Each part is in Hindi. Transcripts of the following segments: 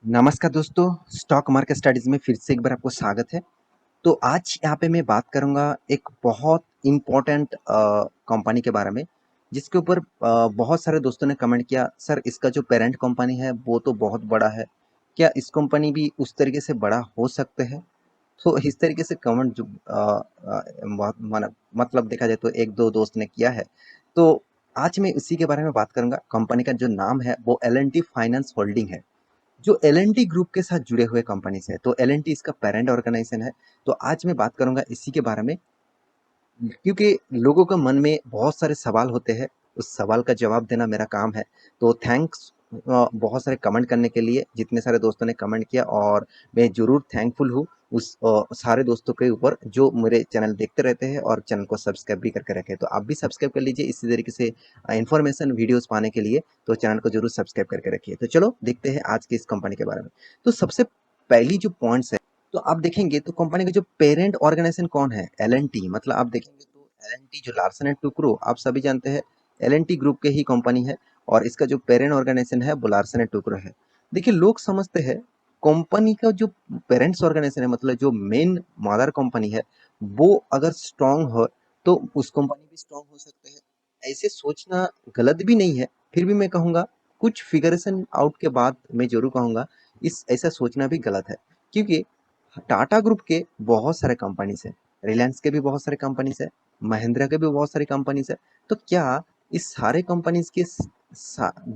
नमस्कार दोस्तों, स्टॉक मार्केट स्टडीज में फिर से एक बार आपको स्वागत है। तो आज यहाँ पे मैं बात करूँगा एक बहुत इम्पोर्टेंट कंपनी के बारे में, जिसके ऊपर बहुत सारे दोस्तों ने कमेंट किया, सर इसका जो पेरेंट कंपनी है वो तो बहुत बड़ा है, क्या इस कंपनी भी उस तरीके से बड़ा हो सकते हैं? तो इस तरीके से कमेंट जो मतलब देखा जाए तो एक दो दोस्त ने किया है। तो आज मैं उसी के बारे में बात करूँगा। कंपनी का जो नाम है वो L&T फाइनेंस होल्डिंग है, जो L&T ग्रुप के साथ जुड़े हुए कंपनीज है। तो L&T इसका पेरेंट ऑर्गेनाइजेशन है। तो आज मैं बात करूंगा इसी के बारे में, क्योंकि लोगों के मन में बहुत सारे सवाल होते हैं, उस सवाल का जवाब देना मेरा काम है। तो थैंक्स बहुत सारे कमेंट करने के लिए, जितने सारे दोस्तों ने कमेंट किया, और मैं ज़रूर थैंकफुल हूँ उस सारे दोस्तों के ऊपर जो मेरे चैनल देखते रहते हैं और चैनल को सब्सक्राइब भी करके रखे। तो आप भी सब्सक्राइब कर लीजिए इसी तरीके से इन्फॉर्मेशन वीडियोस पाने के लिए। तो चैनल को जरूर सब्सक्राइब करके रखिए। तो चलो देखते हैं आज की इस कंपनी के बारे में। तो सबसे पहली जो पॉइंट्स है, तो आप देखेंगे तो कंपनी का जो पेरेंट ऑर्गेनाइजेशन कौन है? L&T। मतलब आप देखेंगे तो L&T जो लार्सन एंड टुब्रो, आप सभी जानते हैं L&T ग्रुप के ही कंपनी है, और इसका जो पेरेंट ऑर्गेनाइजेशन है वो लार्सन एंड टुब्रो है। देखिए, लोग समझते हैं कंपनी का जो पेरेंट्स ऑर्गेनाइजेशन है, मतलब जो मेन मदर कंपनी है, वो अगर स्ट्रांग हो तो उस कंपनी भी स्ट्रांग हो सकते हैं। ऐसे सोचना गलत भी नहीं है, फिर भी मैं कहूँगा कुछ फिगरेशन आउट के बाद मैं जरूर कहूँगा इस ऐसा सोचना भी गलत है। क्योंकि टाटा ग्रुप के बहुत सारे कंपनीज है, रिलायंस के भी बहुत सारे कंपनीज है, महिंद्रा के भी बहुत सारी कंपनीज है। तो क्या इस सारे कंपनीज के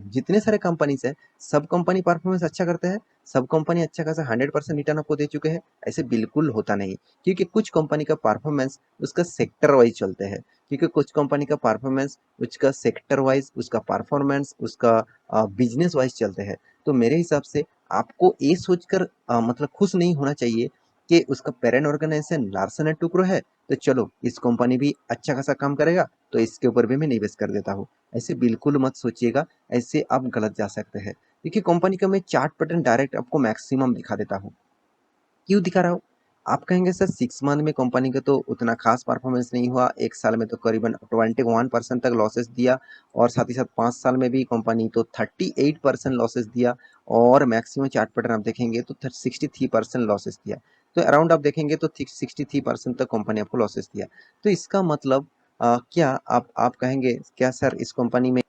जितने सारे कंपनीज है, सब कंपनी परफॉर्मेंस अच्छा करते हैं, सब कंपनी अच्छा खासा 100% रिटर्न आपको दे चुके हैं? ऐसे बिल्कुल होता नहीं। क्योंकि कुछ कंपनी का परफॉर्मेंस उसका सेक्टर वाइज चलते हैं। क्योंकि कुछ कंपनी का परफॉर्मेंस उसका सेक्टर वाइज, उसका परफॉर्मेंस उसका बिजनेस वाइज चलते हैं। तो मेरे हिसाब से आपको ये सोचकर मतलब खुश नहीं होना चाहिए कि उसका parent organisation Larsen and Toubro है, तो चलो इस कंपनी भी अच्छा खासा काम करेगा, तो इसके ऊपर भी मैं निवेश कर देता हूँ। ऐसे बिल्कुल मत सोचिएगा, ऐसे आप गलत जा सकते हैं। देखिए, कंपनी का मैं चार्ट पैटर्न डायरेक्ट आपको मैक्सिमम दिखा देता हूँ। क्यों दिखा रहा हूँ? आप कहेंगे सर 6 मंथ में कंपनी का तो उतना खास परफॉर्मेंस नहीं हुआ, 1 साल में तो करीबन 21% तक लॉसेस दिया, और साथ ही साथ 5 साल में भी कंपनी तो 38% लॉसेस दिया, और मैक्सिमम चार्ट पैटर्न आप देखेंगे तो 63% लॉसेस दिया। तो अराउंड आप देखेंगे तो 63% तक कंपनी आपको लॉसेस दिया। तो इसका मतलब क्या आप कहेंगे क्या सर इस कंपनी में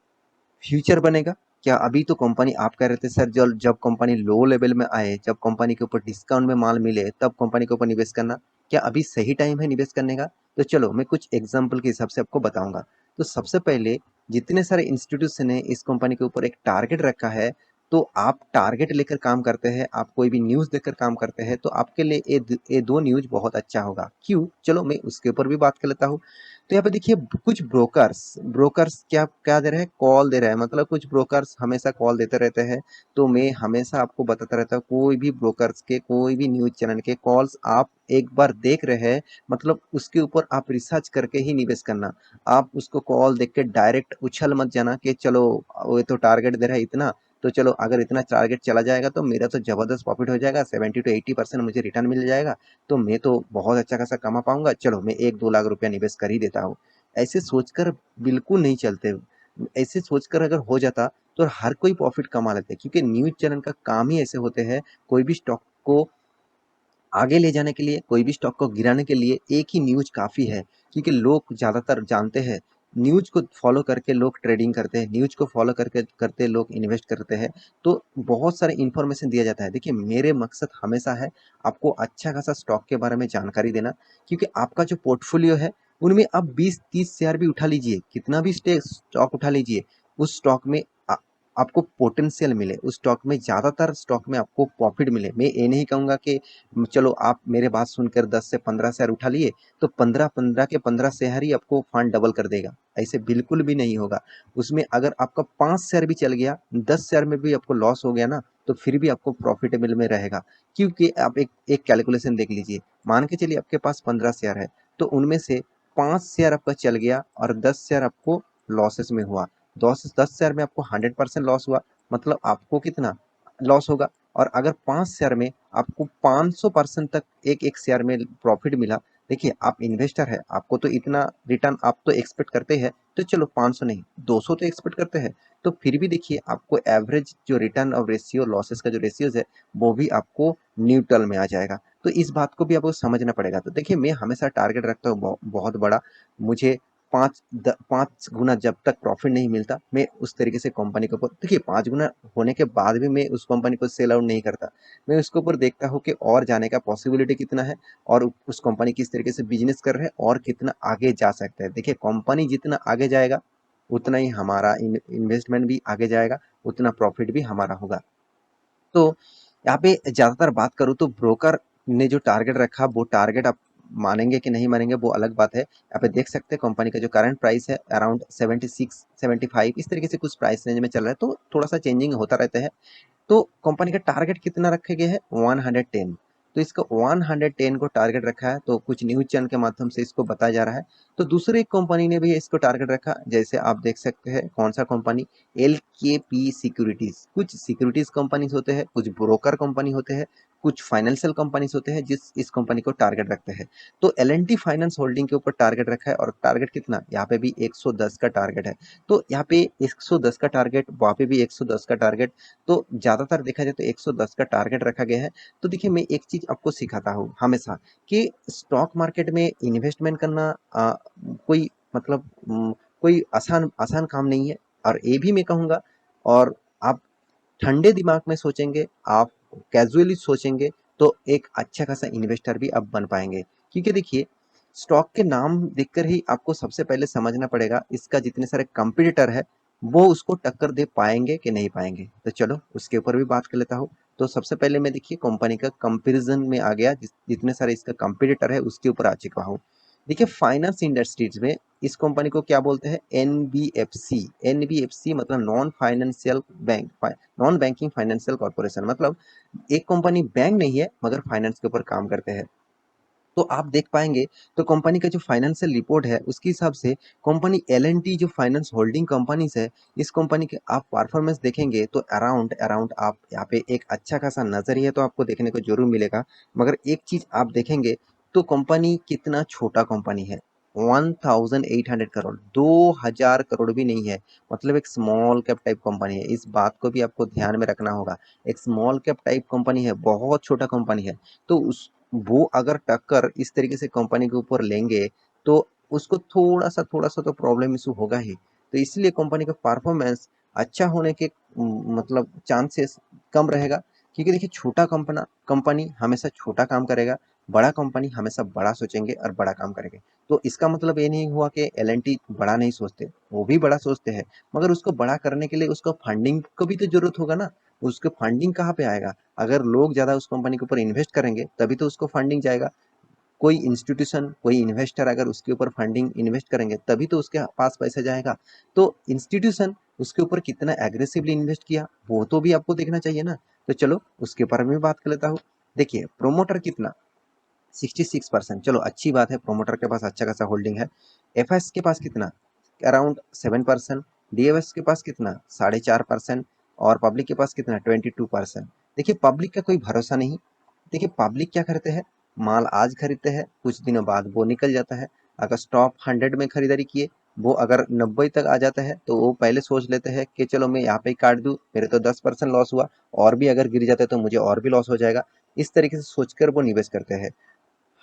फ्यूचर बनेगा? क्या अभी तो कंपनी, आप कह रहे थे सर जब जब कंपनी लो लेवल में आए, जब कंपनी के ऊपर डिस्काउंट में माल मिले तब कंपनी के ऊपर निवेश करना, क्या अभी सही टाइम है निवेश करने का? तो चलो मैं कुछ एग्जांपल के हिसाब से आपको बताऊंगा। तो सबसे पहले, जितने सारे इंस्टीट्यूशन ने इस कंपनी के ऊपर एक टारगेट रखा है, तो आप टारगेट लेकर काम करते हैं, आप कोई भी न्यूज देकर काम करते हैं, तो आपके लिए ये दो न्यूज बहुत अच्छा होगा। क्यों? चलो मैं उसके ऊपर भी बात कर लेता हूँ। तो यहाँ पे देखिए, कुछ ब्रोकर्स ब्रोकर्स क्या क्या दे रहे हैं? कॉल दे रहे हैं। मतलब कुछ ब्रोकर्स हमेशा कॉल देते रहते हैं। तो मैं हमेशा आपको बताता रहता हूँ, कोई भी ब्रोकर्स के, कोई भी न्यूज चैनल के कॉल्स आप एक बार देख रहे हैं, मतलब उसके ऊपर आप रिसर्च करके ही निवेश करना। आप उसको कॉल देख के डायरेक्ट उछल मत जाना कि चलो वो तो टारगेट दे रहा है इतना, तो चलो अगर इतना टारगेट चला जाएगा तो मेरा तो जबरदस्त प्रॉफिट हो जाएगा, 70 to 80% मुझे रिटर्न मिल जाएगा, तो मैं तो बहुत अच्छा खासा कमा पाऊंगा, चलो मैं 1-2 लाख रुपया निवेश कर ही देता हूँ। ऐसे सोचकर बिल्कुल नहीं चलते। ऐसे सोचकर अगर हो जाता तो हर कोई प्रॉफिट कमा लेते, क्योंकि न्यूज चैनल का काम ही ऐसे होते हैं। कोई भी स्टॉक को आगे ले जाने के लिए, कोई भी स्टॉक को गिराने के लिए एक ही न्यूज काफ़ी है। क्योंकि लोग ज़्यादातर जानते हैं, न्यूज को फॉलो करके लोग ट्रेडिंग करते हैं, न्यूज को फॉलो करके करते लोग इन्वेस्ट करते हैं। तो बहुत सारे इन्फॉर्मेशन दिया जाता है। देखिए, मेरे मकसद हमेशा है आपको अच्छा खासा स्टॉक के बारे में जानकारी देना। क्योंकि आपका जो पोर्टफोलियो है, उनमें आप 20-30 शेयर भी उठा लीजिए, कितना भी स्टॉक उठा लीजिए, उस स्टॉक में आपको पोटेंशियल मिले, उस स्टॉक में, ज़्यादातर स्टॉक में आपको प्रॉफिट मिले। मैं ये नहीं कहूँगा कि चलो आप मेरे बात सुनकर 10 से 15 शेयर उठा लिए, तो 15-15 के 15 शेयर ही आपको फंड डबल कर देगा। ऐसे बिल्कुल भी नहीं होगा। उसमें अगर आपका 5 शेयर भी चल गया, 10 शेयर में भी आपको लॉस हो गया ना, तो फिर भी आपको प्रॉफिटेबल में रहेगा। क्योंकि आप एक एक कैलकुलेशन देख लीजिए। मान के चलिए आपके पास 15 शेयर है, तो उनमें से 5 शेयर आपका चल गया और 10 शेयर आपको लॉसेस में हुआ। 10 शेयर में आपको 100% लॉस हुआ, मतलब आपको कितना लॉस होगा? और अगर 5 शेयर में आपको 500% तक एक एक शेयर में प्रॉफिट मिला, देखिए आप इन्वेस्टर है, आपको तो इतना रिटर्न आप तो एक्सपेक्ट करते हैं, तो चलो 500 नहीं 200 तो एक्सपेक्ट करते हैं। तो फिर भी देखिए आपको एवरेज जो रिटर्न और रेशियो लॉसेस का जो रेशियोज है वो भी आपको न्यूट्रल में आ जाएगा। तो इस बात को भी आपको समझना पड़ेगा। तो देखिए मैं हमेशा टारगेट रखता हूँ बहुत बड़ा। मुझे 5 गुना जब तक प्रॉफिट नहीं मिलता, मैं उस तरीके से कंपनी के ऊपर, देखिए 5 गुना होने के बाद भी मैं उस कंपनी को सेल आउट नहीं करता। मैं उसके ऊपर देखता हूँ कि और जाने का पॉसिबिलिटी कितना है, और उस कंपनी किस तरीके से बिजनेस कर रहे हैं और कितना आगे जा सकता है। देखिए कंपनी जितना आगे जाएगा उतना ही हमारा इन्वेस्टमेंट भी आगे जाएगा, उतना प्रॉफिट भी हमारा होगा। तो यहाँ पे ज़्यादातर बात करूँ तो ब्रोकर ने जो टारगेट रखा वो टारगेट आप मानेंगे कि नहीं मानेंगे वो अलग बात है। यहाँ पे देख सकते हैं कंपनी का जो करंट प्राइस है अराउंड 76 75 इस तरीके से कुछ प्राइस रेंज में चल रहा है, तो थोड़ा सा चेंजिंग होता रहता है। तो कंपनी का टारगेट कितना रखे गए है 110। तो इसका 110 को टारगेट रखा है, तो कुछ न्यूज चैनल के माध्यम से इसको बताया जा रहा है। तो दूसरे कंपनी ने भी इसको टारगेट रखा, जैसे आप देख सकते हैं कौन सा कंपनी, एल के पी सिक्योरिटीज। कुछ सिक्योरिटीज कंपनीज होते हैं, कुछ ब्रोकर कंपनी होते हैं, कुछ फाइनेंशियल कंपनीज होते हैं जिस इस कंपनी को टारगेट रखते हैं। तो L N T finance holding के ऊपर टारगेट रखा है, और टारगेट कितना, यहाँ पे भी 110 का टारगेट है। तो यहाँ पे 110 का टारगेट, वहाँ पे भी 110 का टारगेट। तो ज़्यादातर देखा जाए तो 110 का टारगेट रखा गया है। तो देखिए मैं एक चीज़ आपको सिखाता हूँ हमेशा, कि स्टॉक मार्केट में इन्वेस्टमेंट करना कोई मतलब कोई आसान आसान काम नहीं है। और ये भी मैं कहूँगा, और आप ठंडे दिमाग में सोचेंगे, आप कैजुअली सोचेंगे, तो एक अच्छा खासा इन्वेस्टर भी आप बन पाएंगे। क्योंकि देखिए स्टॉक के नाम देखकर ही आपको सबसे पहले समझना पड़ेगा इसका जितने सारे कंपटीटर है वो उसको टक्कर दे पाएंगे कि नहीं पाएंगे। तो चलो उसके ऊपर भी बात कर लेता हूँ। तो सबसे पहले मैं देखिए कंपनी का कंपैरिजन में आ गया, जितने सारे इसका कंपटीटर है उसके ऊपर आ चुका हूँ। देखिए फाइनेंस इंडस्ट्रीज में इस कंपनी को क्या बोलते हैं, एनबीएफसी। एनबीएफसी मतलब non financial bank, non banking financial corporation. मतलब एक कंपनी बैंक नहीं है मगर फाइनेंस के ऊपर काम करते हैं। तो आप देख पाएंगे, तो कंपनी का जो फाइनेंशियल रिपोर्ट है उसके हिसाब से कंपनी एल एन टी जो फाइनेंस होल्डिंग कंपनीज है, इस कंपनी के आप परफॉर्मेंस देखेंगे तो अराउंड अराउंड आप यहाँ पे एक अच्छा खासा नजरिया तो आपको देखने को जरूर मिलेगा। मगर एक चीज आप देखेंगे तो कंपनी कितना छोटा कंपनी है, 1800 करोड़, 2000 करोड़ भी नहीं है। मतलब एक स्मॉल कैप टाइप कंपनी है, इस बात को भी आपको ध्यान में रखना होगा। एक स्मॉल कैप टाइप कंपनी है, बहुत छोटा कंपनी है। तो उस वो अगर टक्कर इस तरीके से कंपनी के ऊपर लेंगे तो उसको थोड़ा सा तो प्रॉब्लम इशू होगा ही। तो इसलिए कंपनी का परफॉर्मेंस अच्छा होने के मतलब चांसेस कम रहेगा। क्योंकि देखिए छोटा कंपनी हमेशा छोटा काम करेगा, बड़ा कंपनी हमेशा बड़ा सोचेंगे और बड़ा काम करेंगे। तो इसका मतलब ये नहीं हुआ कि एल एन टी बड़ा नहीं सोचते, वो भी बड़ा सोचते हैं। मगर उसको बड़ा करने के लिए उसको फंडिंग को भी तो जरूरत होगा ना। उसके फंडिंग कहाँ पे आएगा, अगर लोग ज्यादा उस कंपनी के ऊपर इन्वेस्ट करेंगे तभी तो उसको फंडिंग जाएगा। कोई इंस्टीट्यूशन कोई इन्वेस्टर अगर उसके ऊपर फंडिंग इन्वेस्ट करेंगे तभी तो उसके पास पैसा जाएगा। तो इंस्टीट्यूशन उसके ऊपर कितना एग्रेसिवली इन्वेस्ट किया वो तो भी आपको देखना चाहिए ना। तो चलो उसके बारे में बात कर लेता हूँ। देखिए प्रोमोटर कितना, 66%। चलो अच्छी बात है, प्रोमोटर के पास अच्छा खासा होल्डिंग है। एफ के पास कितना, अराउंड 7%। डीएफएस के पास कितना, 4.5%। और पब्लिक के पास कितना, 22%। देखिए पब्लिक का कोई भरोसा नहीं। देखिए पब्लिक क्या करते हैं, माल आज खरीदते हैं, कुछ दिनों बाद वो निकल जाता है। अगर स्टॉक 100 में खरीदारी किए, वो अगर 90 तक आ जाता है तो वो पहले सोच लेते हैं कि चलो मैं यहाँ पे ही काट दूं, मेरे तो 10% लॉस हुआ, और भी अगर गिर जाता है तो मुझे और भी लॉस हो जाएगा। इस तरीके से सोचकर वो निवेश करते हैं।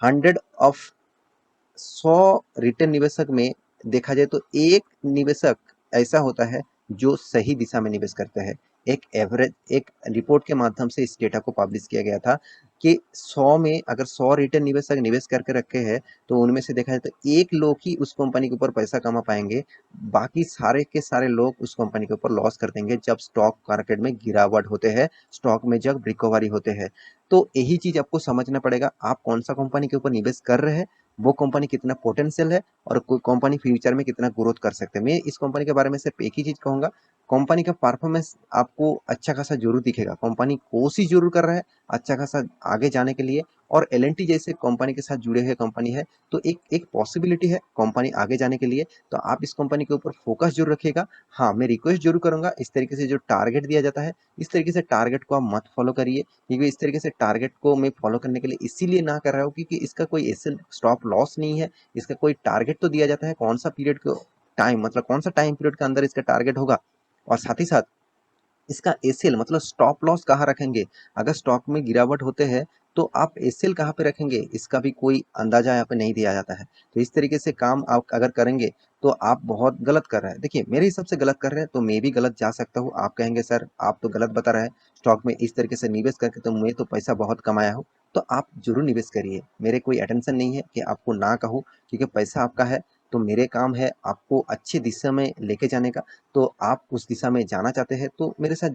100 रिटेल निवेशक में देखा जाए तो एक निवेशक ऐसा होता है जो सही दिशा में निवेश करते हैं। एक एवरेज एक रिपोर्ट के माध्यम से इस डेटा को पब्लिश किया गया था कि 100 में अगर 100 रिटेल निवेशक निवेश करके रखे हैं तो उनमें से देखा जाए तो एक लोग ही उस कंपनी के ऊपर पैसा कमा पाएंगे। बाकी सारे के सारे लोग उस कंपनी के ऊपर लॉस कर देंगे जब स्टॉक मार्केट में गिरावट होते हैं, स्टॉक में जब रिकवरी होते हैं। तो यही चीज आपको समझना पड़ेगा, आप कौन सा कंपनी के ऊपर निवेश कर रहे हैं, वो कंपनी कितना पोटेंशियल है, और कोई कंपनी फ्यूचर में कितना ग्रोथ कर सकते हैं। मैं इस कंपनी के बारे में सिर्फ एक ही चीज कहूंगा, कंपनी का परफॉर्मेंस आपको अच्छा खासा जरूर दिखेगा, कंपनी कोशिश जरूर कर रहा है अच्छा खासा आगे जाने के लिए। और एल जैसे कंपनी के साथ जुड़े हुए कंपनी है, तो एक एक पॉसिबिलिटी है कंपनी आगे जाने के लिए। तो आप इस कंपनी के ऊपर फोकस जरूर रखिएगा। हाँ, मैं रिक्वेस्ट जरूर करूंगा, इस तरीके से जो टारगेट दिया जाता है, इस तरीके से टारगेट को आप मत फॉलो करिए, क्योंकि इस तरीके से टारगेट को मैं फॉलो करने के लिए इसीलिए ना कर रहा हूँ क्योंकि इसका कोई ऐसे स्टॉप लॉस नहीं है। इसका कोई टारगेट तो दिया जाता है, कौन सा पीरियड को टाइम, मतलब कौन सा टाइम पीरियड के अंदर इसका टारगेट होगा, और साथ ही साथ इसका एसएल मतलब स्टॉप लॉस कहाँ रखेंगे। अगर स्टॉक में गिरावट होते हैं तो आप एसएल कहाँ पे रखेंगे, इसका भी कोई अंदाजा यहाँ पे नहीं दिया जाता है। तो इस तरीके से काम आप अगर करेंगे तो आप बहुत गलत कर रहे हैं। देखिए, मेरे हिसाब से गलत कर रहे हैं तो मैं भी गलत जा सकता हूँ। आप कहेंगे सर आप तो गलत बता रहे हैं, स्टॉक में इस तरीके से निवेश करके तो मैं तो पैसा बहुत कमाया हूँ। तो आप जरूर निवेश करिए, मेरे कोई अटेंशन नहीं है कि आपको ना कहूँ, क्योंकि पैसा आपका है। तो मेरे काम है आपको अच्छी दिशा में लेके जाने का। तो आप उस दिशा में जाना चाहते हैं तो मेरे साथ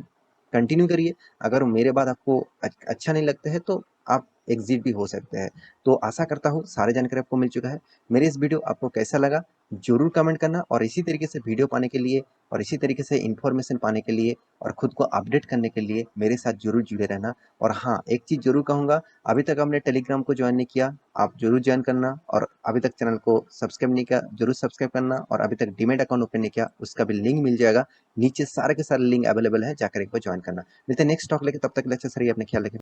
कंटिन्यू करिए। अगर मेरे बाद आपको अच्छा नहीं लगता है तो आप एग्जिट भी हो सकते हैं। तो आशा करता हूँ सारी जानकारी आपको मिल चुका है। मेरे इस वीडियो आपको कैसा लगा जरूर कमेंट करना, और इसी तरीके से वीडियो पाने के लिए और इसी तरीके से इंफॉर्मेशन पाने के लिए और खुद को अपडेट करने के लिए मेरे साथ जरूर जुड़े रहना। और हाँ, एक चीज़ जरूर कहूँगा, अभी तक आपने टेलीग्राम को ज्वाइन नहीं किया, आप जरूर ज्वाइन करना। और अभी तक चैनल को सब्सक्राइब नहीं किया, जरूर सब्सक्राइब करना। और अभी तक डीमेट अकाउंट ओपन नहीं किया, उसका भी लिंक मिल जाएगा नीचे, सारे के सारे लिंक अवेलेबल है, जाकर एक बार ज्वाइन करना। मिलते हैं नेक्स्ट टॉक लेके, तब तक लेक्चर सर अपने ख्याल रखें।